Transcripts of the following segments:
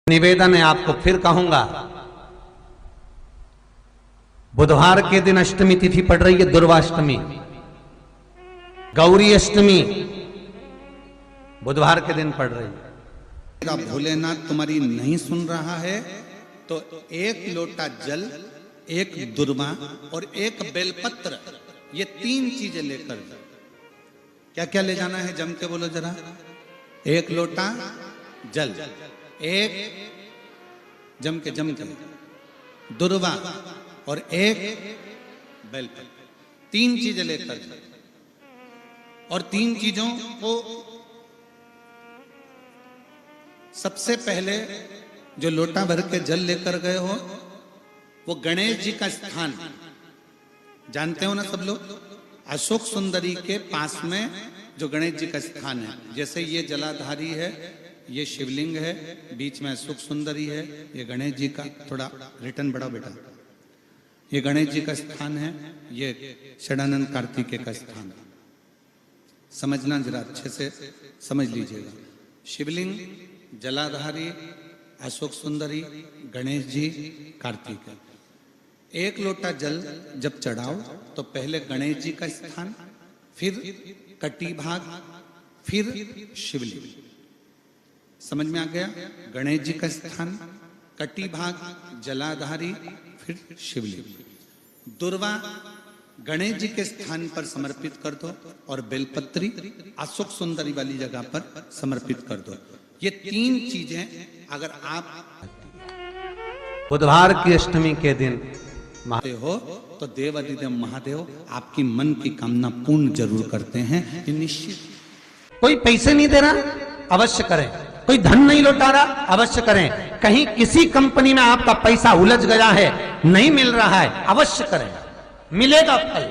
निवेदन है, आपको फिर कहूंगा, बुधवार के दिन अष्टमी तिथि पड़ रही है, दुर्वाष्टमी, गौरी अष्टमी बुधवार के दिन पड़ रही है। भोलेनाथ तुम्हारी नहीं सुन रहा है तो एक लोटा जल, एक दुर्वा और एक बेलपत्र, ये तीन चीजें लेकर क्या क्या ले जाना है, जम के बोलो जरा। एक लोटा जल, एक जम के दुर्वा और एक बेलपत्र, तीन चीजें लेकर, और तीन चीजों को सबसे पहले जो लोटा भर के जल लेकर गए हो वो गणेश जी का स्थान जानते हो ना सब लोग, अशोक सुंदरी के पास में जो गणेश जी का स्थान है, जैसे ये जलाधारी है, ये शिवलिंग है, बीच में अशोक सुंदरी है, ये गणेश जी का, थोड़ा रिटर्न बढ़ा बेटा, ये गणेश जी का स्थान है, ये षडानंद कार्तिकेय का स्थान है। समझना जरा अच्छे से समझ लीजिएगा। शिवलिंग, जलाधारी, अशोक सुंदरी, गणेश जी, कार्तिकेय। एक लोटा जल जब चढ़ाओ तो पहले गणेश जी का स्थान, फिर कटी भाग, फिर शिवलिंग। समझ में आ गया? गणेश जी का स्थान, कटी भाग, जलाधारी, फिर शिवलिंग। दुर्वा गणेश जी के स्थान पर समर्पित कर दो और बेलपत्री अशोक सुंदरी वाली जगह पर समर्पित कर दो। ये तीन चीजें अगर आप बुधवार की अष्टमी के दिन हो तो देवाधिदेव महादेव आपकी मन की कामना पूर्ण जरूर करते हैं, ये निश्चित। कोई पैसे नहीं दे रहा, अवश्य करें। कोई धन नहीं लौटा रहा, अवश्य करें। कहीं किसी कंपनी में आपका पैसा उलझ गया है, नहीं मिल रहा है, अवश्य करें, मिलेगा फल।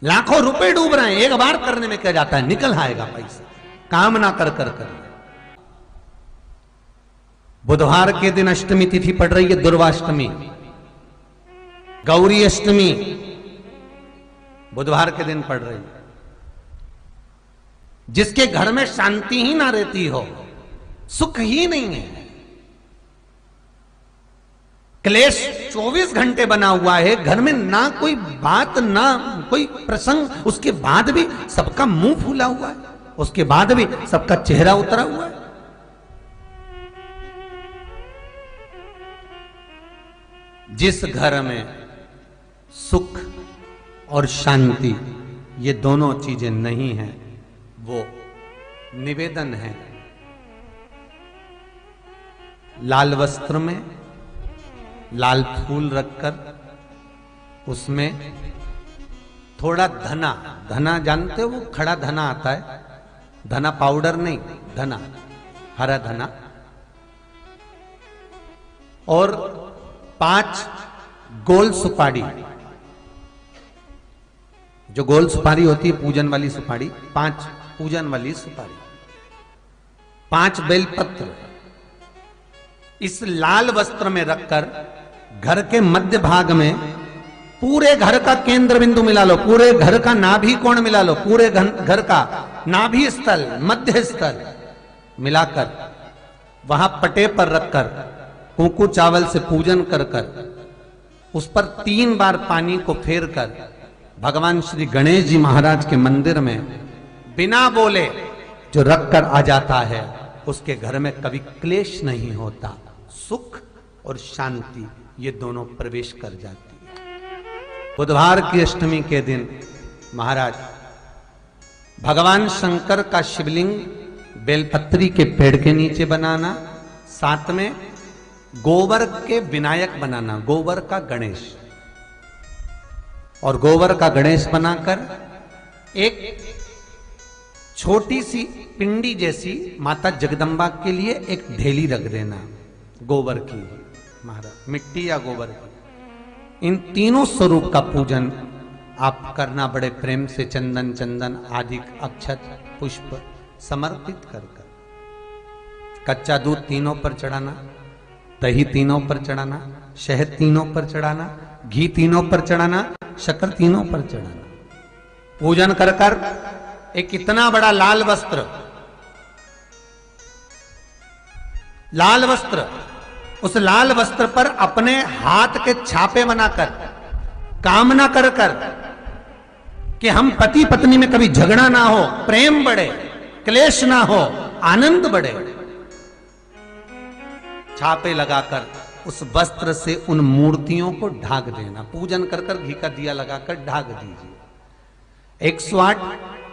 लाखों रुपए डूब रहे हैं, एक बार करने में क्या जाता है, निकल आएगा पैसा, काम ना कर कर कर। बुधवार के दिन अष्टमी तिथि पड़ रही है, दुर्वाष्टमी, गौरी अष्टमी बुधवार के दिन पड़ रही है। जिसके घर में शांति ही ना रहती हो, सुख ही नहीं है, क्लेश 24 घंटे बना हुआ है, घर में ना कोई बात ना कोई प्रसंग, उसके बाद भी सबका मुंह फूला हुआ है, उसके बाद भी सबका चेहरा उतरा हुआ है। जिस घर में सुख और शांति ये दोनों चीजें नहीं हैं, वो निवेदन है, लाल वस्त्र में लाल फूल रखकर उसमें थोड़ा धना, धना जानते हो, वो खड़ा धना आता है, धना पाउडर नहीं, धना, हरा धना, और 5 गोल सुपारी, जो गोल सुपारी होती है पूजन वाली सुपारी, 5 पूजन वाली सुपारी, 5 बेलपत्र इस लाल वस्त्र में रखकर घर के मध्य भाग में, पूरे घर का केंद्र बिंदु मिला लो, पूरे घर का नाभि कोण मिला लो, पूरे घर का नाभि स्थल, मध्य स्थल मिलाकर वहां पटे पर रखकर कुंकू चावल से पूजन कर कर उस पर 3 बार पानी को फेर कर भगवान श्री गणेश जी महाराज के मंदिर में बिना बोले जो रखकर आ जाता है, उसके घर में कभी क्लेश नहीं होता, सुख और शांति ये दोनों प्रवेश कर जाती है। बुधवार की अष्टमी के दिन महाराज भगवान शंकर का शिवलिंग बेलपत्री के पेड़ के नीचे बनाना, साथ में गोबर के विनायक बनाना, गोबर का गणेश, और गोबर का गणेश बनाकर एक छोटी सी पिंडी जैसी माता जगदम्बा के लिए एक ढेली रख देना, गोबर की, महाराज मिट्टी या गोबर की। इन तीनों स्वरूप का पूजन आप करना बड़े प्रेम से, चंदन चंदन आदि अक्षत पुष्प समर्पित कर कर, कच्चा दूध तीनों पर चढ़ाना, दही तीनों पर चढ़ाना, शहद तीनों पर चढ़ाना, घी तीनों पर चढ़ाना, शक्कर तीनों पर चढ़ाना, पूजन कर कर एक इतना बड़ा लाल वस्त्र, लाल वस्त्र, उस लाल वस्त्र पर अपने हाथ के छापे बनाकर कामना कर कर कि हम पति पत्नी में कभी झगड़ा ना हो, प्रेम बढ़े, क्लेश ना हो, आनंद बढ़े, छापे लगाकर उस वस्त्र से उन मूर्तियों को ढाक देना। पूजन कर कर घी का दिया लगाकर ढाक दीजिए। 108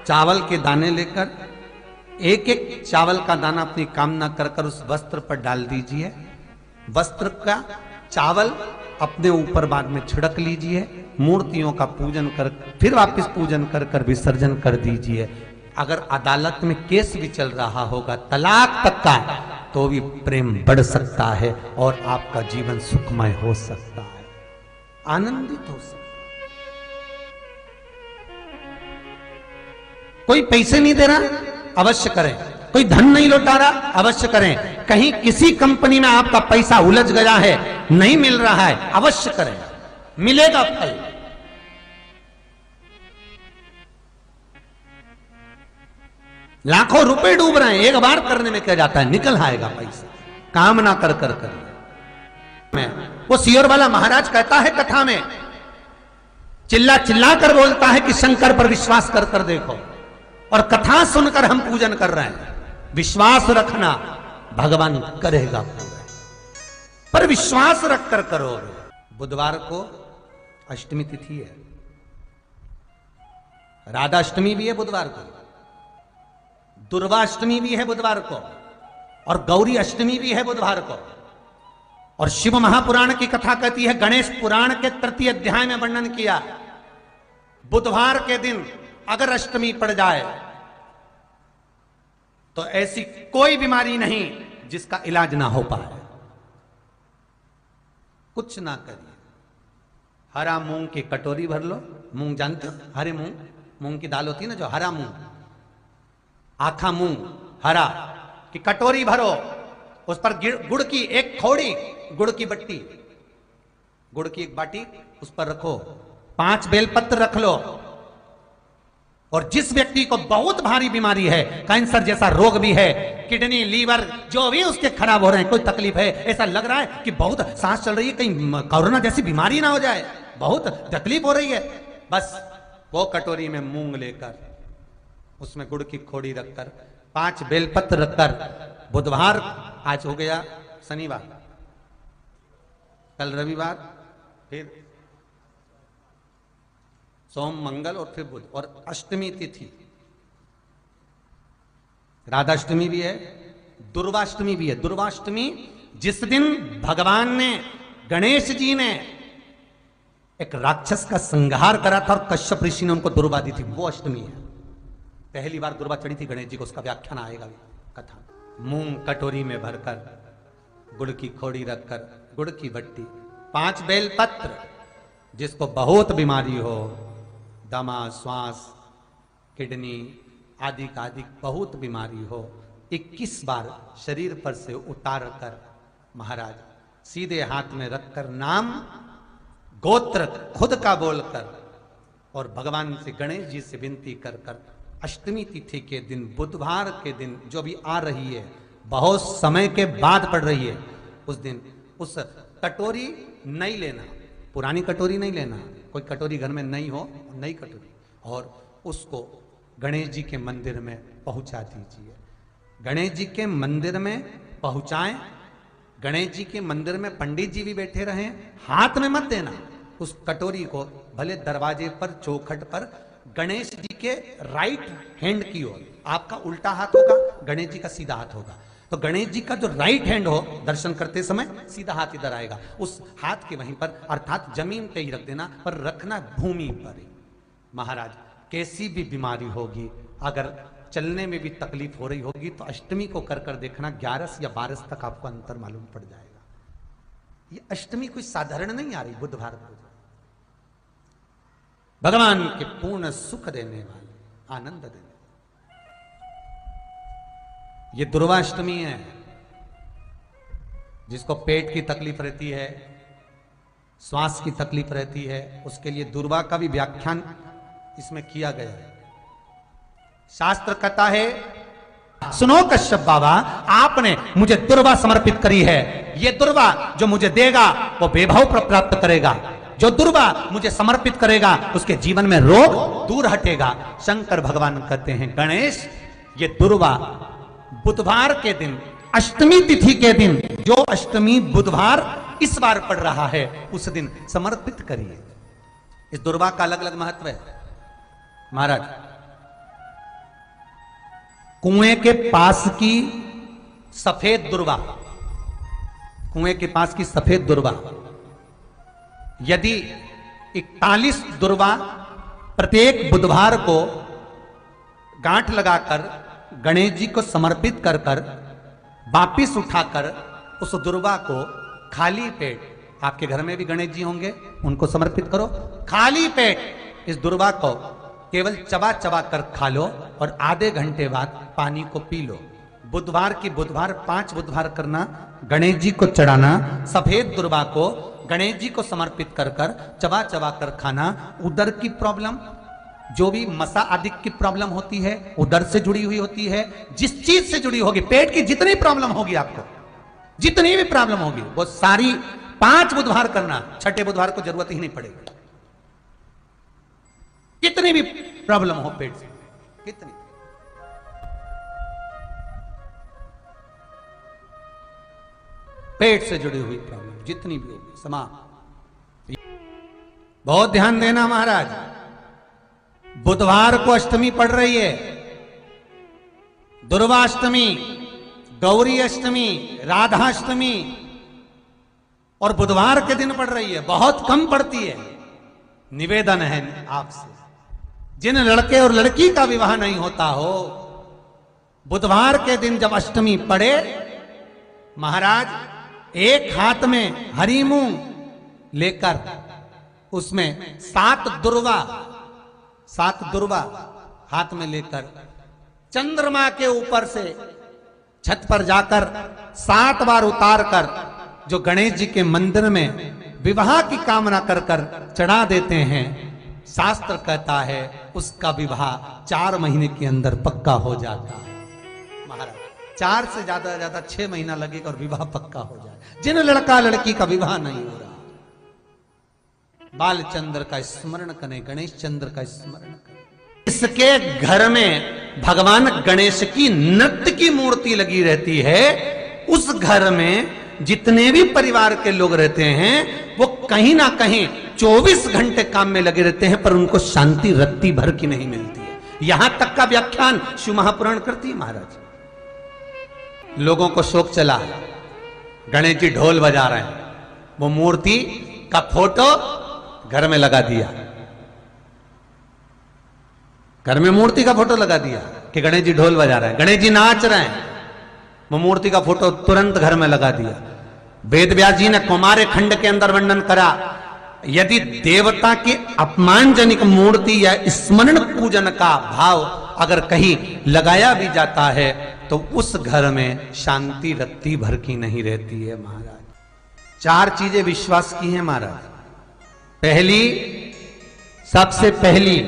चावल के दाने लेकर एक एक चावल का दाना अपनी कामना कर कर उस वस्त्र पर डाल दीजिए। वस्त्र का चावल अपने ऊपर बाद में छिड़क लीजिए। मूर्तियों का पूजन कर फिर वापस पूजन कर कर विसर्जन कर दीजिए। अगर अदालत में केस भी चल रहा होगा तलाक तक का, तो भी प्रेम बढ़ सकता है और आपका जीवन सुखमय हो सकता है, आनंदित हो सकता है। कोई पैसे नहीं दे रहा, अवश्य करें। कोई धन नहीं लौटा रहा, अवश्य करें। कहीं किसी कंपनी में आपका पैसा उलझ गया है, नहीं मिल रहा है, अवश्य करें, मिलेगा फल। लाखों रुपए डूब रहे हैं, एक बार करने में क्या जाता है, निकल आएगा पैसा। कामना कर कर करिए। वो सियोर वाला महाराज कहता है कथा में, चिल्ला चिल्ला कर बोलता है कि शंकर पर विश्वास कर कर देखो, और कथा सुनकर हम पूजन कर रहे हैं। विश्वास रखना, भगवान करेगा पूरा, पर विश्वास रख कर करोगे। बुधवार को अष्टमी तिथि है, राधा अष्टमी भी है बुधवार को, दुर्वा अष्टमी भी है बुधवार को, और गौरी अष्टमी भी है बुधवार को। और शिव महापुराण की कथा कहती है, गणेश पुराण के 3 अध्याय में वर्णन किया, बुधवार के दिन अगर अष्टमी पड़ जाए तो ऐसी कोई बीमारी नहीं जिसका इलाज ना हो पाए। कुछ ना करिए, हरा मूंग की कटोरी भर लो। मूंग जानते हो, हरे मूंग, मूंग की दाल होती है ना जो, हरा मूंग, आखा मूंग हरा की कटोरी भरो, उस पर गुड़ की एक खोड़ी, गुड़ की बट्टी, गुड़ की एक बाटी उस पर रखो, 5 बेलपत्र रख लो। और जिस व्यक्ति को बहुत भारी बीमारी है, कैंसर जैसा रोग भी है, किडनी, लीवर जो भी उसके खराब हो रहे हैं, कोई तकलीफ है, ऐसा लग रहा है कि बहुत सांस चल रही है, कहीं कोरोना जैसी बीमारी ना हो जाए, बहुत तकलीफ हो रही है, बस वो कटोरी में मूंग लेकर उसमें गुड़ की खोड़ी रखकर 5 बेलपत्र रखकर, बुधवार आज हो गया, शनिवार, कल रविवार, फिर सोम मंगल और फिर बुध, और अष्टमी तिथि, राधाष्टमी भी है, दुर्वाष्टमी भी है। दुर्वाष्टमी जिस दिन भगवान ने, गणेश जी ने एक राक्षस का संहार करा था और कश्यप ऋषि ने उनको दुर्वा दी थी, वो अष्टमी है। पहली बार दुर्वा चढ़ी थी गणेश जी को, उसका व्याख्यान आएगा कथा। मूंग कटोरी में भरकर, गुड़ की खोड़ी रखकर, गुड़ की बट्टी, 5 बेलपत्र, जिसको बहुत बीमारी हो, दमा, श्वास, किडनी आदि का आदि बहुत बीमारी हो, 21 बार शरीर पर से उतार कर महाराज सीधे हाथ में रखकर नाम गोत्र खुद का बोलकर और भगवान से, गणेश जी से विनती कर कर अष्टमी तिथि के दिन, बुधवार के दिन जो भी आ रही है, बहुत समय के बाद पड़ रही है, उस दिन उस कटोरी नहीं लेना, पुरानी कटोरी नहीं लेना, कोई कटोरी घर में नहीं हो, नई कटोरी, और उसको गणेश जी के मंदिर में पहुंचा दीजिए। गणेश जी के मंदिर में पहुंचाएं, गणेश जी के मंदिर में पंडित जी भी बैठे रहें, हाथ में मत देना उस कटोरी को, भले दरवाजे पर, चौखट पर, गणेश जी के राइट हैंड की ओर, आपका उल्टा हाथ होगा, गणेश जी का सीधा हाथ होगा, तो गणेश जी का जो राइट हैंड हो, दर्शन करते समय सीधा हाथ इधर आएगा, उस हाथ के वहीं पर, अर्थात जमीन पे ही रख देना, पर रखना भूमि पर ही। महाराज कैसी भी बीमारी होगी, अगर चलने में भी तकलीफ हो रही होगी, तो अष्टमी को कर कर देखना, 11 या 12 तक आपको अंतर मालूम पड़ जाएगा। ये अष्टमी कोई साधारण नहीं आ रही, बुधवार को भगवान के पूर्ण सुख देने वाले, आनंद देने वाले, ये दुर्वाष्टमी है। जिसको पेट की तकलीफ रहती है, श्वास की तकलीफ रहती है, उसके लिए दुर्वा का भी व्याख्यान इसमें किया गया है। शास्त्र कहता है, सुनो कश्यप बाबा, आपने मुझे दुर्वा समर्पित करी है। ये दुर्वा जो मुझे देगा वो वैभव प्राप्त करेगा। जो दुर्वा मुझे समर्पित करेगा उसके जीवन में रोग दूर हटेगा। शंकर भगवान कहते हैं, गणेश, ये दुर्वा बुधवार के दिन, अष्टमी तिथि के दिन, जो अष्टमी बुधवार इस बार पड़ रहा है, उस दिन समर्पित करिए। इस दुर्वा का अलग अलग महत्व है महाराज। कुएं के पास की सफेद दुर्वा, कुएं के पास की सफेद दुर्वा, यदि 41 दुर्वा प्रत्येक बुधवार को गांठ लगाकर गणेश जी को समर्पित कर कर वापिस उठाकर उस दुर्वा को खाली पेट, आपके घर में भी गणेश जी होंगे, उनको समर्पित करो। खाली पेट इस दुर्वा को केवल चबा चबा कर खा लो और आधे घंटे बाद पानी को पी लो। बुधवार की बुधवार 5 बुधवार करना, गणेश जी को चढ़ाना। सफेद दुर्वा को गणेश जी को समर्पित कर कर चबा चबा कर खाना। उदर की प्रॉब्लम, जो भी मसा आदि की प्रॉब्लम होती है, उदर से जुड़ी हुई होती है, जिस चीज से जुड़ी होगी, पेट की जितनी प्रॉब्लम होगी, आपको जितनी भी प्रॉब्लम होगी, वो सारी 5 बुधवार करना। 6ठे बुधवार को जरूरत ही नहीं पड़ेगी। कितनी भी प्रॉब्लम हो पेट से, कितनी, पेट से जुड़ी हुई प्रॉब्लम जितनी भी होगी, समाप्त। बहुत ध्यान देना महाराज, बुधवार को अष्टमी पड़ रही है, दुर्वाष्टमी, गौरी अष्टमी, राधाष्टमी, और बुधवार के दिन पड़ रही है। बहुत कम पड़ती है। निवेदन है आपसे, जिन लड़के और लड़की का विवाह नहीं होता हो, बुधवार के दिन जब अष्टमी पड़े, महाराज एक हाथ में हरी मूंग लेकर उसमें 7 दुर्वा हाथ में लेकर चंद्रमा के ऊपर से छत पर जाकर 7 बार उतार कर जो गणेश जी के मंदिर में विवाह की कामना कर कर चढ़ा देते हैं, शास्त्र कहता है उसका विवाह 4 महीने के अंदर पक्का हो जाता है। महाराज 4 से ज्यादा 6 महीना लगेगा और विवाह पक्का हो जाए। जिन लड़का लड़की का विवाह नहीं हो रहा, बालचंद्र का स्मरण करें, गणेश चंद्र का स्मरण करें। इसके घर में भगवान गणेश की नृत्य की मूर्ति लगी रहती है। उस घर में जितने भी परिवार के लोग रहते हैं, वो कहीं ना कहीं 24 घंटे काम में लगे रहते हैं, पर उनको शांति रत्ती भर की नहीं मिलती है। यहां तक का व्याख्यान शिव महापुराण करती है महाराज। लोगों को शोक चला, गणेश जी ढोल बजा रहे हैं, वो मूर्ति का फोटो घर में लगा दिया, घर में मूर्ति का फोटो लगा दिया कि गणेश जी ढोल बजा रहे हैं, गणेश जी नाच रहे हैं, वो मूर्ति का फोटो तुरंत घर में लगा दिया। वेद व्यास जी ने कुमार खंड के अंदर वर्णन करा, यदि देवता की अपमानजनक मूर्ति या स्मरण पूजन का भाव अगर कहीं लगाया भी जाता है, तो उस घर में शांति रत्ती भर की नहीं रहती है महाराज। 4 चीजें विश्वास की हैं महाराज। पहली, सबसे पहली,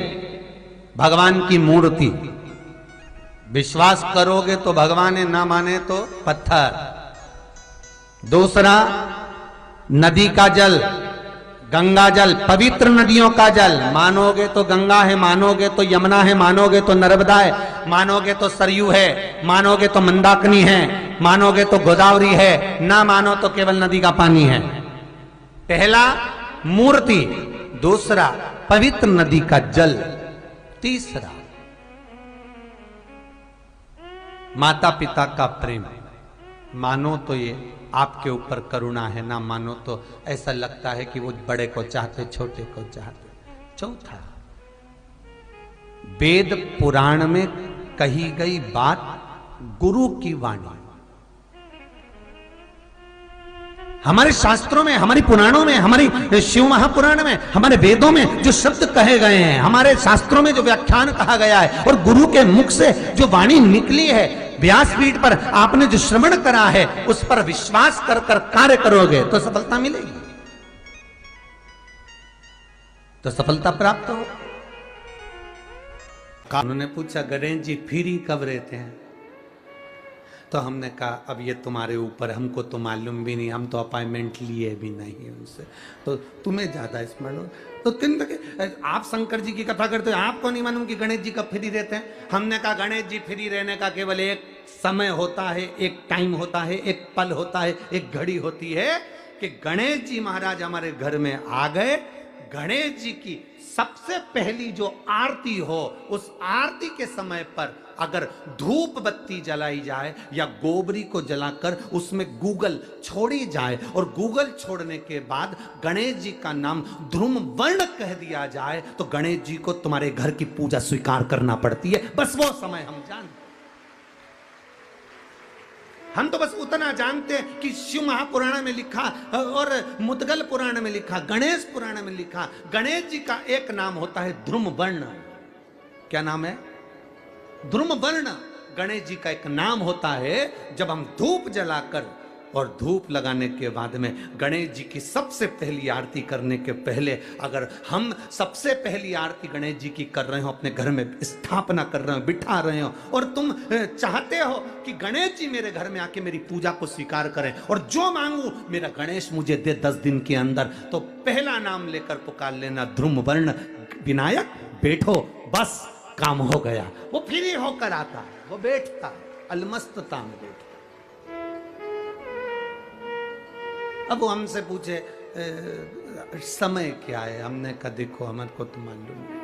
भगवान की मूर्ति। विश्वास करोगे तो भगवान है, ना माने तो पत्थर। दूसरा, नदी का जल, गंगा जल, पवित्र नदियों का जल। मानोगे तो गंगा है, मानोगे तो यमुना है, मानोगे तो नर्मदा है, मानोगे तो सरयू है, मानोगे तो मंदाकिनी है, मानोगे तो गोदावरी है, ना मानो तो केवल नदी का पानी है। पहला मूर्ति, दूसरा पवित्र नदी का जल, तीसरा माता पिता का प्रेम। मानो तो ये आपके ऊपर करुणा है, ना मानो तो ऐसा लगता है कि वो बड़े को चाहते, छोटे को चाहते। चौथा, वेद पुराण में कही गई बात गुरु की वाणी। हमारे शास्त्रों में, हमारी पुराणों में, हमारी शिव महापुराण में, हमारे वेदों में जो शब्द कहे गए हैं, हमारे शास्त्रों में जो व्याख्यान कहा गया है, और गुरु के मुख से जो वाणी निकली है, व्यासपीठ पर आपने जो श्रवण करा है, उस पर विश्वास कर कर कार्य करोगे तो सफलता मिलेगी, तो सफलता प्राप्त हो। उन्होंने पूछा गणेश जी फ्री कब रहते हैं? तो हमने कहा अब ये तुम्हारे ऊपर, हमको तो मालूम भी नहीं, हम तो अपॉइंटमेंट लिए भी नहीं उनसे, तो तुम्हें ज्यादा स्मरण हो। तो तीन लगे आप शंकर जी की कथा करते हो, आपको नहीं मालूम कि गणेश जी कब फ्री रहते हैं? हमने कहा गणेश जी फ्री रहने का केवल एक समय होता है, एक टाइम होता है, एक पल होता है, एक घड़ी होती है कि गणेश जी महाराज हमारे घर में आ गए। गणेश जी की सबसे पहली जो आरती हो, उस आरती के समय पर अगर धूप बत्ती जलाई जाए या गोबरी को जलाकर उसमें गूगल छोड़ी जाए और गूगल छोड़ने के बाद गणेश जी का नाम ध्रुम वर्ण कह दिया जाए, तो गणेश जी को तुम्हारे घर की पूजा स्वीकार करना पड़ती है। बस वो समय हम जानते, हम तो बस उतना जानते हैं कि शिव महापुराण में लिखा और मुद्गल पुराण में लिखा, गणेश पुराण में लिखा, गणेश जी का एक नाम होता है ध्रुम वर्ण। क्या नाम है? ध्रुम वर्ण गणेश जी का एक नाम होता है। जब हम धूप जलाकर और धूप लगाने के बाद में गणेश जी की सबसे पहली आरती करने के पहले, अगर हम सबसे पहली आरती गणेश जी की कर रहे हो, अपने घर में स्थापना कर रहे हो, बिठा रहे हो, और तुम चाहते हो कि गणेश जी मेरे घर में आके मेरी पूजा को स्वीकार करें और जो मांगू मेरा गणेश मुझे दे 10 दिन के अंदर, तो पहला नाम लेकर पुकार लेना ध्रुम वर्ण विनायक, बैठो, बस काम हो गया। वो फ्री होकर आता है, वो बैठता है, अलमस्तता में बैठता। अब वो हमसे पूछे समय क्या है? हमने कहा देखो हमारे को तो मालूम नहीं,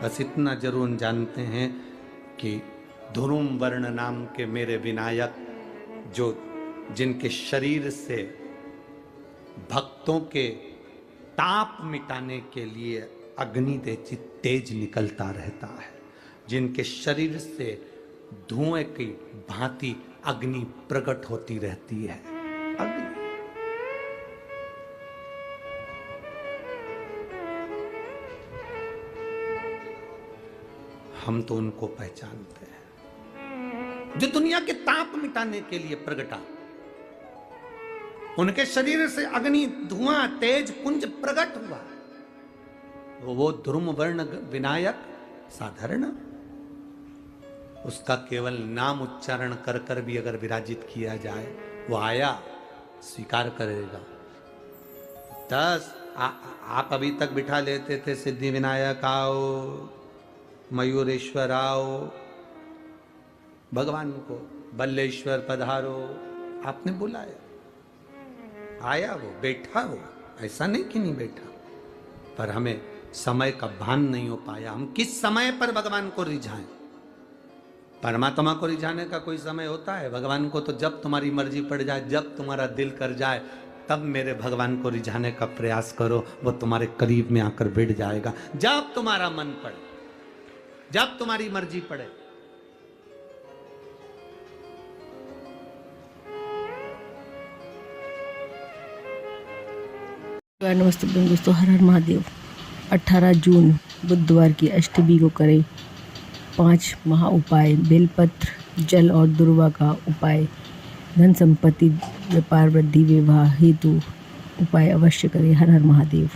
बस इतना जरूर जानते हैं कि ध्रुम वर्ण नाम के मेरे विनायक, जो जिनके शरीर से भक्तों के ताप मिटाने के लिए अग्नि तेज निकलता रहता है, जिनके शरीर से धुएं की भांति अग्नि प्रकट होती रहती है। अग्नि हम तो उनको पहचानते हैं जो दुनिया के ताप मिटाने के लिए प्रगटा, उनके शरीर से अग्नि धुआं तेज पुंज प्रकट हुआ। वो ध्रुम वर्ण विनायक साधारण, उसका केवल नाम उच्चारण कर कर भी अगर विराजित किया जाए, वो आया स्वीकार करेगा। 10 आप अभी तक बिठा लेते थे सिद्धि विनायक आओ, मयूरेश्वर आओ, भगवान को बल्लेश्वर पधारो, आपने बुलाया, आया, वो बैठा, वो ऐसा नहीं कि नहीं बैठा, पर हमें समय का भान नहीं हो पाया। हम किस समय पर भगवान को रिझाएं? परमात्मा को रिझाने का कोई समय होता है? भगवान को तो जब तुम्हारी मर्जी पड़ जाए, जब तुम्हारा दिल कर जाए, तब मेरे भगवान को रिझाने का प्रयास करो, वो तुम्हारे करीब में आकर बैठ जाएगा। जब तुम्हारा मन पड़े, जब तुम्हारी मर्जी पड़े। नमस्ते दोस्तों, हर हर महादेव। 18 जून बुधवार की अष्टमी को करें 5 महा उपाय। बेलपत्र, जल और दुर्वा का उपाय। धन संपत्ति, व्यापार वृद्धि, विवाह हेतु उपाय अवश्य करें। हर हर महादेव।